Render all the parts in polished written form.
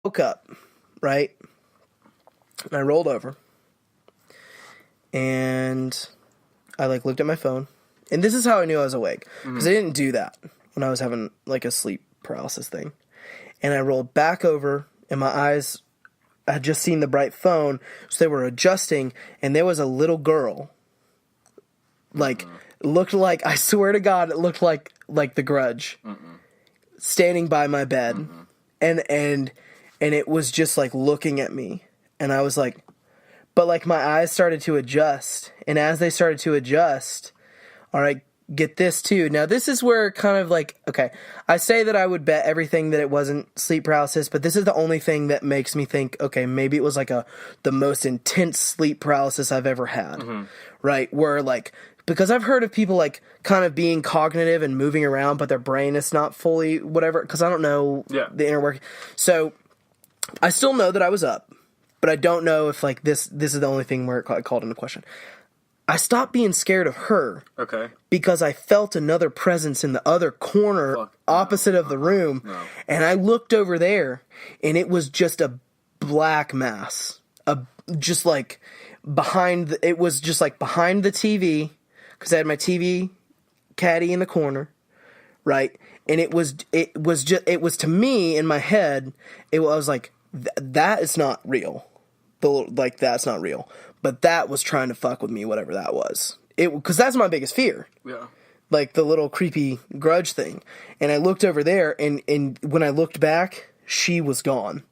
woke up, right? And I rolled over. And I looked at my phone. And this is how I knew I was awake. Because I didn't do that when I was having a sleep paralysis thing. And I rolled back over and my eyes, I had just seen the bright phone, so they were adjusting, and there was a little girl. Looked like, I swear to God, it looked like The Grudge. Standing by my bed. And it was just looking at me. And I was but my eyes started to adjust. And as they started to adjust, all right, get this too. Now this is where kind of okay, I say that I would bet everything that it wasn't sleep paralysis, but this is the only thing that makes me think, okay, maybe it was the most intense sleep paralysis I've ever had. Right? Where because I've heard of people kind of being cognitive and moving around, but their brain is not fully whatever, because I don't know the inner work. So I still know that I was up, but I don't know if this is the only thing where it called into question. I stopped being scared of her. Okay. Because I felt another presence in the other corner opposite of the room. No. And I looked over there, and it was just a black mass. Just behind it was just behind the TV, because I had my TV caddy in the corner, right? And it was to me in my head, it was that is not real. That's not real. But that was trying to fuck with me, whatever that was. Because that's my biggest fear. Yeah. The little creepy grudge thing. And I looked over there, and when I looked back, she was gone.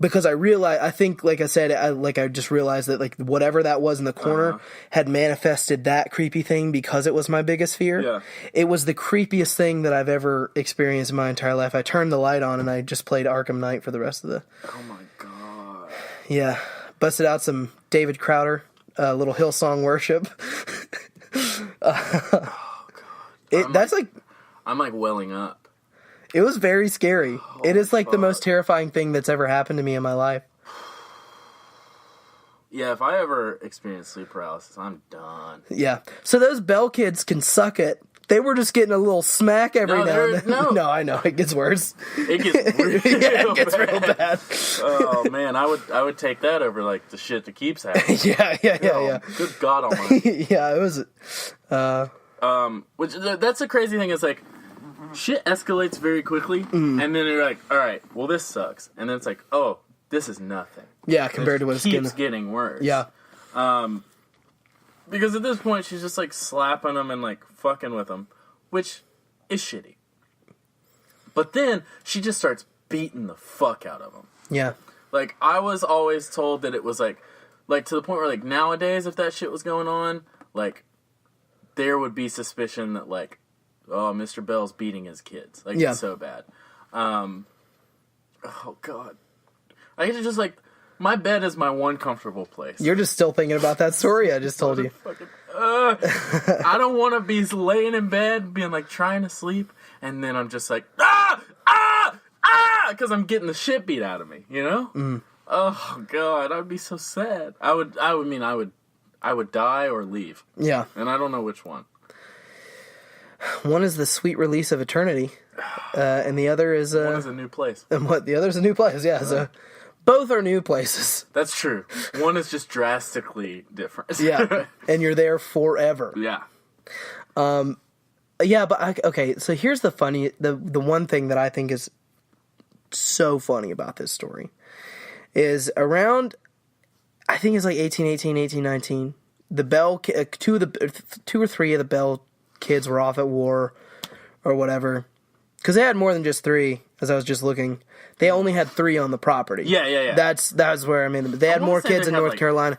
Because I realized, I think, like I said, I just realized that, whatever that was in the corner had manifested that creepy thing because it was my biggest fear. Yeah. It was the creepiest thing that I've ever experienced in my entire life. I turned the light on, and I just played Arkham Knight for the rest of the... Oh, my God. Yeah. Busted out some David Crowder, little Hillsong worship. Oh, God. I'm welling up. It was very scary. Oh, it is the most terrifying thing that's ever happened to me in my life. Yeah, if I ever experience sleep paralysis, I'm done. Yeah. So those Bell kids can suck it. They were just getting a little smack every now and then. No, I know. It gets worse. It gets real yeah, it gets bad. real bad. Oh, man. I would take that over, the shit that keeps happening. Yeah. Good God almighty. Yeah, it was... Which, that's the crazy thing is, shit escalates very quickly, and then you're all right, well, this sucks. And then it's oh, this is nothing. Yeah, compared to what it's getting worse. Yeah. Because at this point, she's just, slapping them and, fucking with them, which is shitty. But then, she just starts beating the fuck out of them. Yeah. I was always told that it was, to the point where, nowadays, if that shit was going on, there would be suspicion that, oh, Mr. Bell's beating his kids. It's so bad. Oh, God. I get to just, my bed is my one comfortable place. You're just still thinking about that story I just told you. I don't want to be laying in bed, being trying to sleep, and then I'm just because I'm getting the shit beat out of me, you know? Mm. Oh, God, I'd be so sad. I would die or leave. Yeah. And I don't know which one. One is the sweet release of eternity, and the other is... one is a new place. And the other is a new place, yeah. So both are new places. That's true. One is just drastically different. Yeah, and you're there forever. Yeah. Yeah, but okay, so here's the one thing that I think is so funny about this story is around, I think it's 1818, 1819, the Bell, two or three of the Bell kids were off at war or whatever, because they had more than just three, as I was just looking. They only had 3 on the property. Yeah. That's where I mean, they had more kids in North Carolina.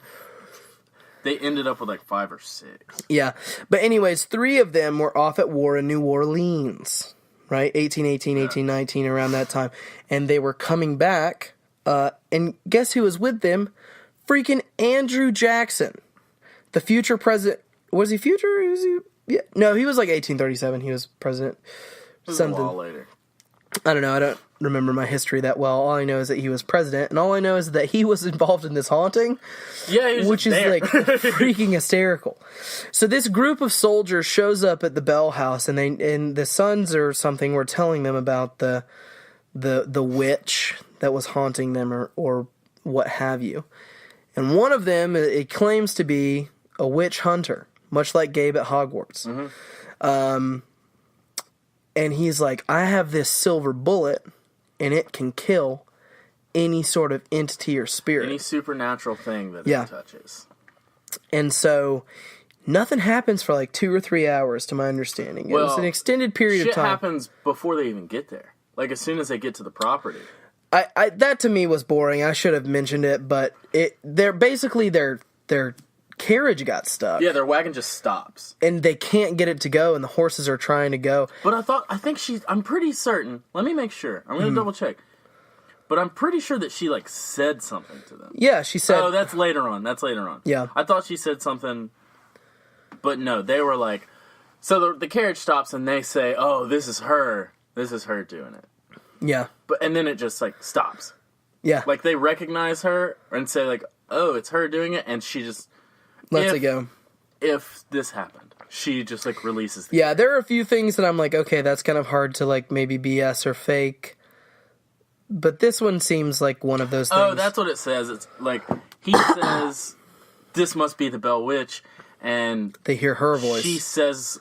They ended up with 5 or 6. Yeah. But anyways, 3 of them were off at war in New Orleans, right? 1818, 1819, around that time. And they were coming back, and guess who was with them? Freaking Andrew Jackson. The future president. Was he future? Was he? Yeah. No, he was 1837. He was president. It was a while later. I don't know. I don't remember my history that well. All I know is that he was president, and all I know is that he was involved in this haunting. Yeah, he was which is there. Freaking hysterical. So this group of soldiers shows up at the Bell house, and the sons or something were telling them about the witch that was haunting them or what have you. And one of them, it claims to be a witch hunter, much like Gabe at Hogwarts. And he's like, I have this silver bullet, and it can kill any sort of entity or spirit. Any supernatural thing that it touches. And so nothing happens for like 2 or 3 hours, to my understanding. Well, it was an extended period of time. Shit happens before they even get there. Like, as soon as they get to the property. That to me was boring. I should have mentioned it, but their carriage got stuck. Yeah, their wagon just stops. And they can't get it to go, and the horses are trying to go. But I'm pretty certain, let me make sure. I'm going to double check. But I'm pretty sure that she, like, said something to them. Yeah, she said... Oh, that's later on. Yeah. I thought she said something, but no, they were like... So the carriage stops, and they say, oh, this is her. This is her doing it. Yeah. And then it just, like, stops. Yeah. Like, they recognize her and say, like, oh, it's her doing it, and she just... Lets it go. If this happened, she just, like, releases the Yeah, there are a few things that I'm like, okay, that's kind of hard to, like, maybe BS or fake. But this one seems like one of those things. Oh, that's what it says. It's like, he says, this must be the Bell Witch, and... They hear her voice. She says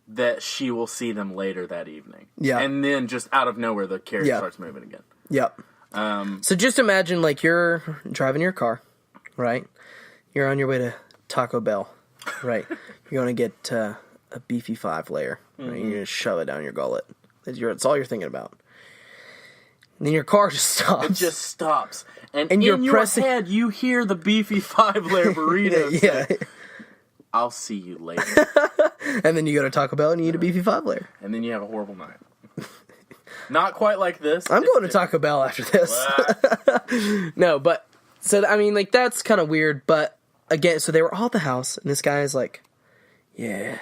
that she will see them later that evening. Yeah. And then, just out of nowhere, the carriage starts moving again. Yep. So just imagine, like, you're driving your car, right? You're on your way to Taco Bell, right? You're going to get a beefy 5-layer. Right? You're going to shove it down your gullet. It's all you're thinking about. And then your car just stops. It just stops. And in your head, you hear the beefy 5-layer burrito say, I'll see you later. And then you go to Taco Bell and you eat a beefy 5-layer. And then you have a horrible night. Not quite like this. I'm going to Taco Bell after this. No, but... So, I mean, like, that's kind of weird, but... Again, so they were all at the house, and this guy is like, yeah,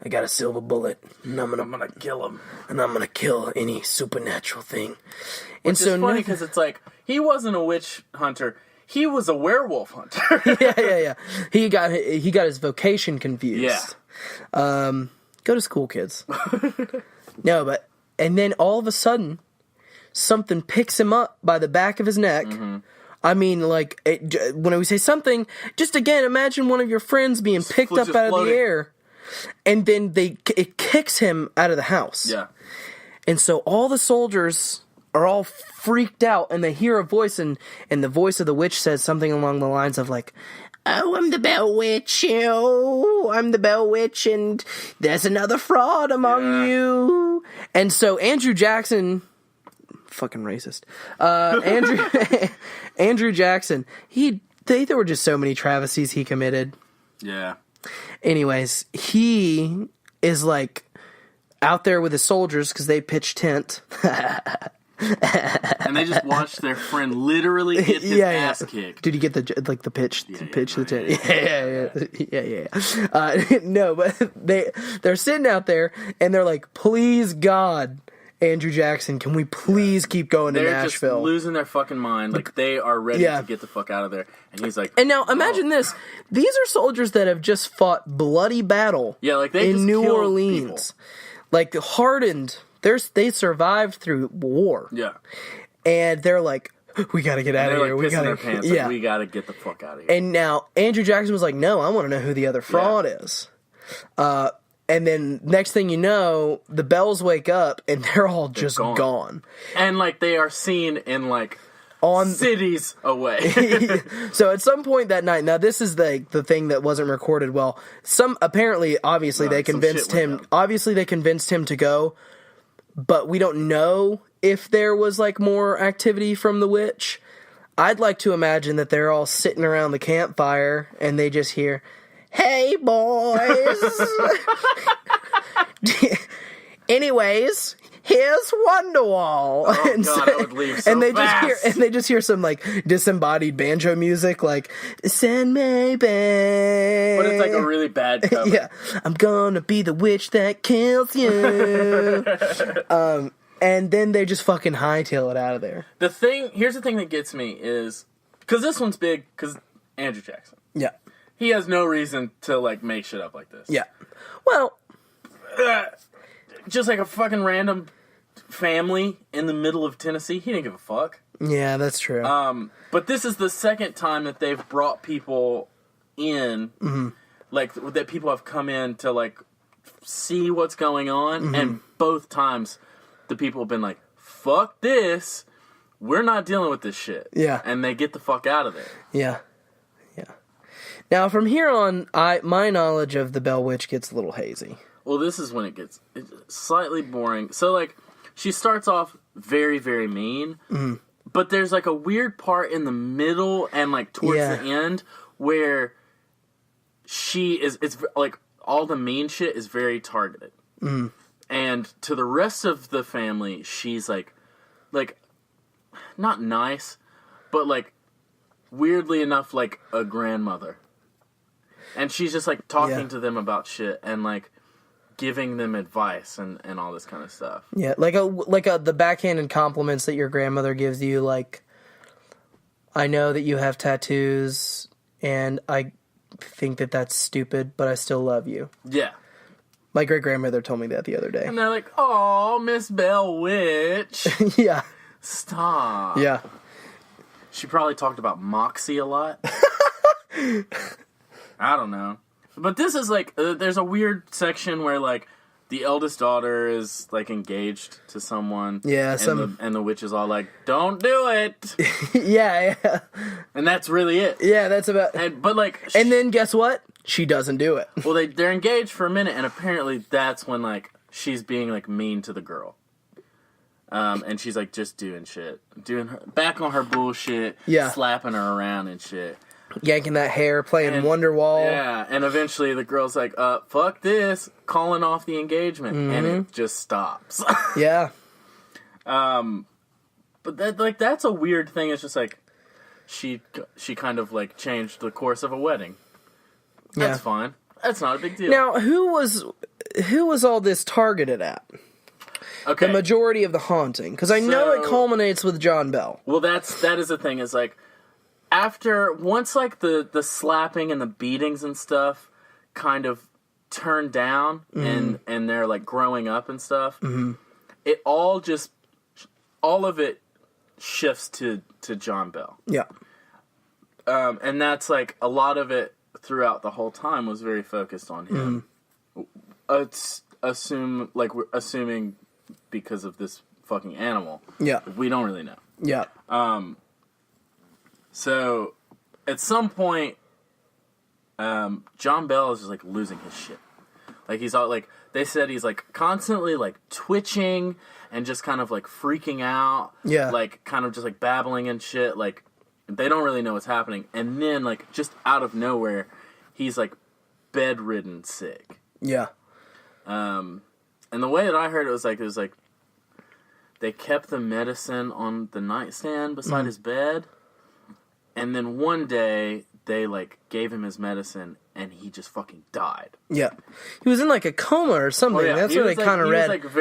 I got a silver bullet, and I'm gonna kill him, and I'm gonna kill any supernatural thing. Which is funny, because it's like, he wasn't a witch hunter, he was a werewolf hunter. Yeah. He got his vocation confused. Yeah. Go to school, kids. No, but, and then all of a sudden, something picks him up by the back of his neck. Mm-hmm. I mean, like, when we say something, just again, imagine one of your friends being picked up out of the air, and then it kicks him out of the house. Yeah. And so all the soldiers are all freaked out, and they hear a voice, and the voice of the witch says something along the lines of, like, oh, I'm the Bell Witch, I'm the Bell Witch, and there's another fraud among you. And so Andrew Jackson... Fucking racist. Andrew Jackson. There were just so many travesties he committed. Yeah. Anyways, he is like out there with his soldiers because they pitched tent. And they just watched their friend literally get his ass kicked. Did you get the pitch? The tent. Yeah. No, but they're sitting out there and they're like, please God, Andrew Jackson, can we please keep going to Nashville? They're just losing their fucking mind. Like, they are ready to get the fuck out of there. And he's like... And now, imagine this. These are soldiers that have just fought bloody battle in New Orleans. People. Like, hardened. They survived through war. Yeah. And they're like, we gotta get out of here. We gotta their pants. Like, we gotta get the fuck out of here. And now, Andrew Jackson was like, no, I want to know who the other fraud is. And then next thing you know, the Bells wake up and they're all just gone. And like they are seen in like cities away. So at some point that night, now this is the thing that wasn't recorded well. Obviously they convinced him. Obviously they convinced him to go, but we don't know if there was like more activity from the witch. I'd like to imagine that they're all sitting around the campfire and they just hear, hey, boys. Anyways, here's Wonderwall. Oh, and God, I would leave so fast. They just hear some, like, disembodied banjo music, like, Send me back. But it's, like, a really bad cover. Yeah. I'm gonna be the witch that kills you. And then they just fucking hightail it out of there. Here's the thing that gets me is, because this one's big, because Andrew Jackson. Yeah. He has no reason to, like, make shit up like this. Yeah. Well... just like a fucking random family in the middle of Tennessee. He didn't give a fuck. Yeah, that's true. But this is the second time that they've brought people in, like, that people have come in to, like, see what's going on, and both times the people have been like, fuck this, we're not dealing with this shit. Yeah. And they get the fuck out of there. Yeah. Now, from here on, my knowledge of the Bell Witch gets a little hazy. Well, this is when it's slightly boring. So, like, she starts off very, very mean, but there's, like, a weird part in the middle and, like, towards the end where it's, like, all the mean shit is very targeted. And to the rest of the family, she's, like, not nice, but, like, weirdly enough, like, a grandmother. And she's just, like, talking to them about shit and, like, giving them advice and all this kind of stuff. Yeah, like the backhanded compliments that your grandmother gives you, like, I know that you have tattoos, and I think that that's stupid, but I still love you. Yeah. My great-grandmother told me that the other day. And they're like, "Oh, Miss Bell Witch." Yeah. Stop. Yeah. She probably talked about Moxie a lot. I don't know. But this is, like, there's a weird section where, like, the eldest daughter is, like, engaged to someone. Yeah, and the witch is all like, "Don't do it." Yeah. And that's really it. Yeah, that's about... But, like... And then, guess what? She doesn't do it. Well, they're engaged for a minute, and apparently that's when, like, she's being, like, mean to the girl. And she's, like, just doing shit. Back on her bullshit. Yeah. Slapping her around and shit. Yanking that hair, playing Wonderwall. Yeah, and eventually the girl's like, fuck this, calling off the engagement, and it just stops. Yeah. But that's a weird thing. It's just like, she kind of, like, changed the course of a wedding. That's fine. That's not a big deal. Now, who was all this targeted at? Okay. The majority of the haunting, because I know it culminates with John Bell. Well, that is the thing, is, like, once, like, the slapping and the beatings and stuff kind of turn down, and they're, like, growing up and stuff, it all of it shifts to John Bell. Yeah. And that's, like, a lot of it throughout the whole time was very focused on him. Assuming because of this fucking animal. Yeah. We don't really know. Yeah. So, at some point, John Bell is just, like, losing his shit. Like, he's all, like, they said he's, like, constantly, like, twitching and just kind of, like, freaking out. Yeah. Like, kind of just, like, babbling and shit. Like, they don't really know what's happening. And then, like, just out of nowhere, he's, like, bedridden sick. Yeah. And the way that I heard it was like, they kept the medicine on the nightstand beside his bed. And then one day, they, like, gave him his medicine, and he just fucking died. Yeah. He was in, like, a coma or something. That's what I kind of read. He was,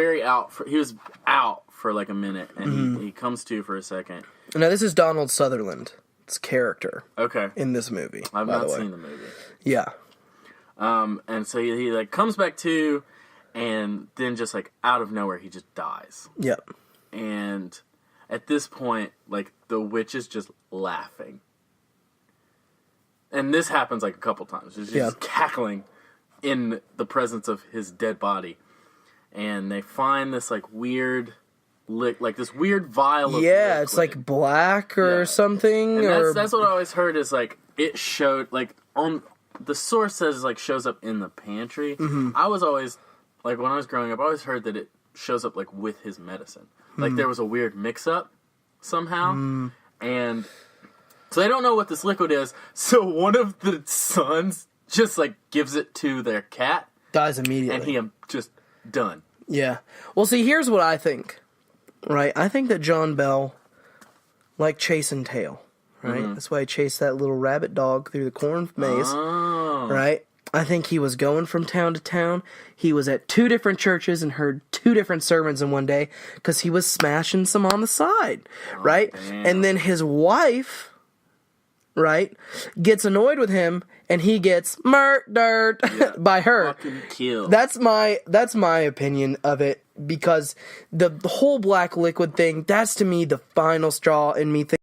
like, he was out for, like, a minute, and he comes to for a second. Now, this is Donald Sutherland's character. Okay. In this movie. I've not seen the movie. Yeah. And so he, like, comes back to, and then just, like, out of nowhere, he just dies. Yep. And at this point, like, the witch is just laughing. And this happens, like, a couple times. She's just cackling in the presence of his dead body. And they find this, like, weird, this weird vial of liquid. It's, like, black or something. And that's what I always heard is, like, it showed, like, on... The source says, like, shows up in the pantry. I was always, like, when I was growing up, I always heard that it shows up, like, with his medicine. Like, there was a weird mix-up somehow. And so they don't know what this liquid is. So one of the sons just, like, gives it to their cat. Dies immediately. And he just done. Yeah. Well, see, here's what I think. Right? I think that John Bell liked chase and tail. Right? That's why he chased that little rabbit dog through the corn maze. Oh. Right? I think he was going from town to town. He was at 2 different churches and heard 2 different sermons in one day because he was smashing some on the side. Right? Damn. And then his wife, right, gets annoyed with him and he gets murdered by her. Fucking killed. That's my opinion of it. because the whole black liquid thing, that's to me the final straw in me thinking